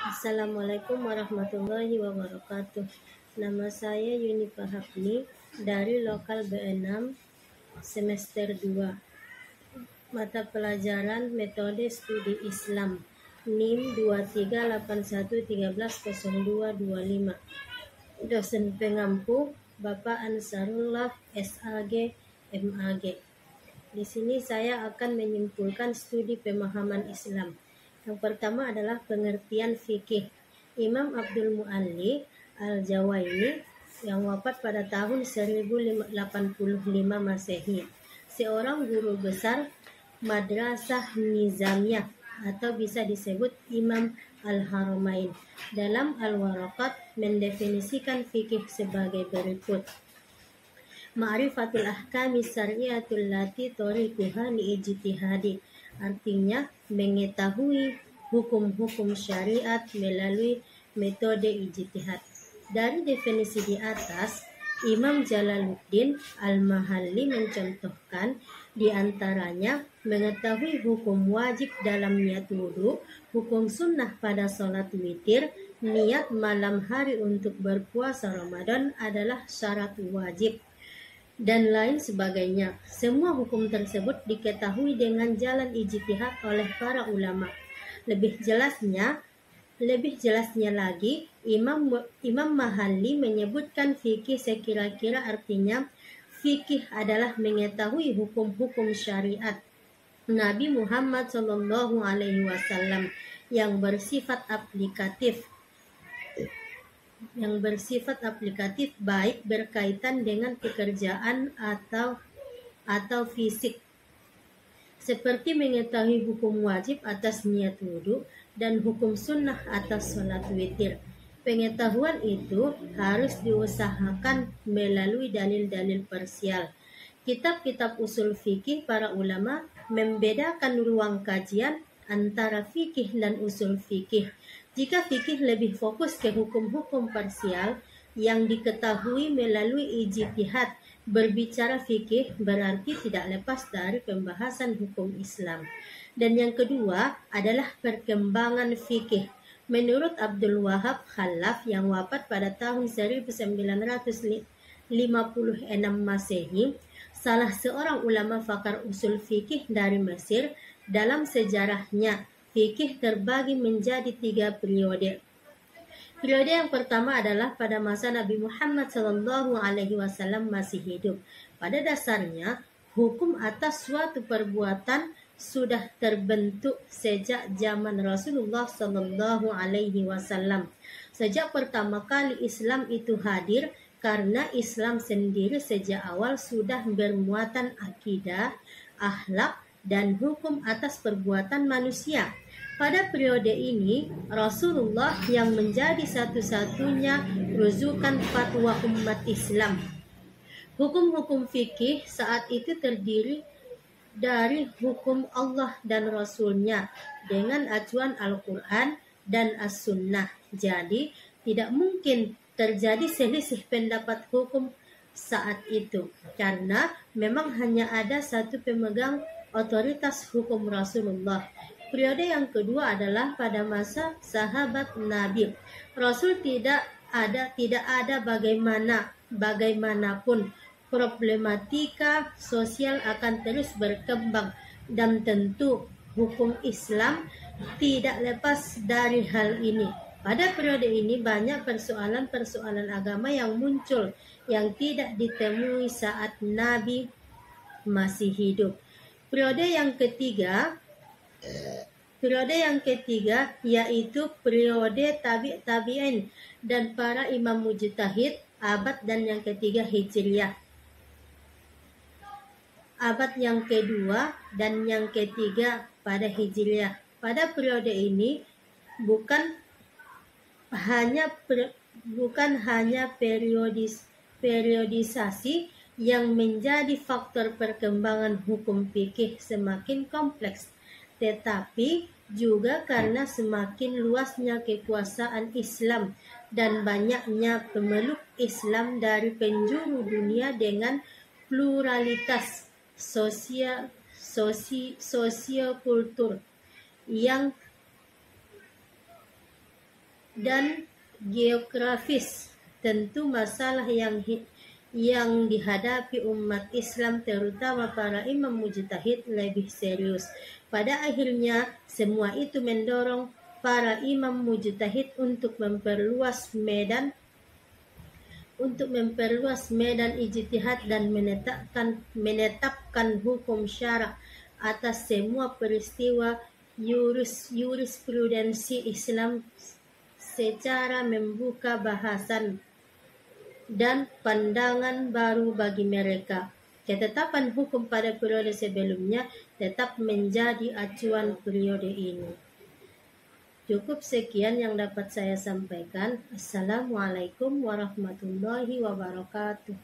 Assalamualaikum warahmatullahi wabarakatuh. Nama saya Yunifa Hapni dari Lokal B6 semester 2. Mata pelajaran Metode Studi Islam NIM 2381130225. Dosen pengampu Bapak Ansarullah SAG MAG. Di sini saya akan menyimpulkan studi pemahaman Islam. Yang pertama adalah pengertian fikih. Imam Abdul Mualli Al-Jawaini yang wafat pada tahun 1085 Masehi, seorang guru besar Madrasah Nizamiyah atau bisa disebut Imam Al-Haramain. Dalam Al-Waraqat mendefinisikan fikih sebagai berikut. Ma'rifatul ahkami syar'iyatul lati tariquha li'ijtihadi, artinya mengetahui hukum-hukum syariat melalui metode ijtihad. Dari definisi di atas, Imam Jalaluddin Al-Mahalli mencontohkan di antaranya mengetahui hukum wajib dalam niat wudu, hukum sunnah pada sholat witir, niat malam hari untuk berpuasa Ramadan adalah syarat wajib, dan lain sebagainya. Semua hukum tersebut diketahui dengan jalan ijtihad oleh para ulama. Lebih jelasnya lagi, Imam Mahalli menyebutkan fikih sekira-kira artinya fikih adalah mengetahui hukum-hukum syariat Nabi Muhammad SAW yang bersifat aplikatif baik berkaitan dengan pekerjaan atau fisik, seperti mengetahui hukum wajib atas niat wudhu dan hukum sunnah atas sholat witir. Pengetahuan itu harus diusahakan melalui dalil-dalil parsial. Kitab-kitab usul fikih para ulama membedakan ruang kajian antara fikih dan usul fikih. Jika fikih lebih fokus ke hukum-hukum parsial yang diketahui melalui ijtihad, berbicara fikih berarti tidak lepas dari pembahasan hukum Islam. Dan yang kedua adalah perkembangan fikih. Menurut Abdul Wahab Khalaf yang wafat pada tahun 1956 Masehi, salah seorang ulama fakar usul fikih dari Mesir, dalam sejarahnya fikih terbagi menjadi 3 periode. Periode yang pertama adalah pada masa Nabi Muhammad SAW masih hidup. Pada dasarnya, hukum atas suatu perbuatan sudah terbentuk sejak zaman Rasulullah SAW. Sejak pertama kali Islam itu hadir, karena Islam sendiri sejak awal sudah bermuatan akidah, akhlak, dan hukum atas perbuatan manusia. Pada periode ini, Rasulullah yang menjadi satu-satunya rujukan fatwa umat Islam. Hukum-hukum fikih saat itu terdiri dari hukum Allah dan Rasulnya dengan acuan Al-Quran dan As-Sunnah. Jadi, tidak mungkin terjadi selisih pendapat hukum saat itu, karena memang hanya ada satu pemegang otoritas hukum Rasulullah. Periode yang kedua adalah pada masa sahabat Nabi. Rasul tidak ada bagaimanapun problematika sosial akan terus berkembang, dan tentu hukum Islam tidak lepas dari hal ini. Pada periode ini banyak persoalan-persoalan agama yang muncul yang tidak ditemui saat Nabi masih hidup. Periode yang ketiga yaitu periode tabi'in dan para imam mujtahid abad dan yang ketiga Hijriyah. Abad yang kedua dan yang ketiga pada Hijriyah. Pada periode ini bukan hanya periodisasi yang menjadi faktor perkembangan hukum fikih semakin kompleks, tetapi juga karena semakin luasnya kekuasaan Islam dan banyaknya pemeluk Islam dari penjuru dunia dengan pluralitas sosiokultur yang dan geografis. Tentu masalah yang dihadapi umat Islam terutama para imam mujtahid lebih serius. Pada akhirnya semua itu mendorong para imam mujtahid untuk memperluas medan ijtihad dan menetapkan hukum syara atas semua peristiwa jurisprudensi Islam secara membuka bahasan dan pandangan baru bagi mereka. Ketetapan hukum pada periode sebelumnya tetap menjadi acuan periode ini. Cukup sekian yang dapat saya sampaikan. Assalamualaikum warahmatullahi wabarakatuh.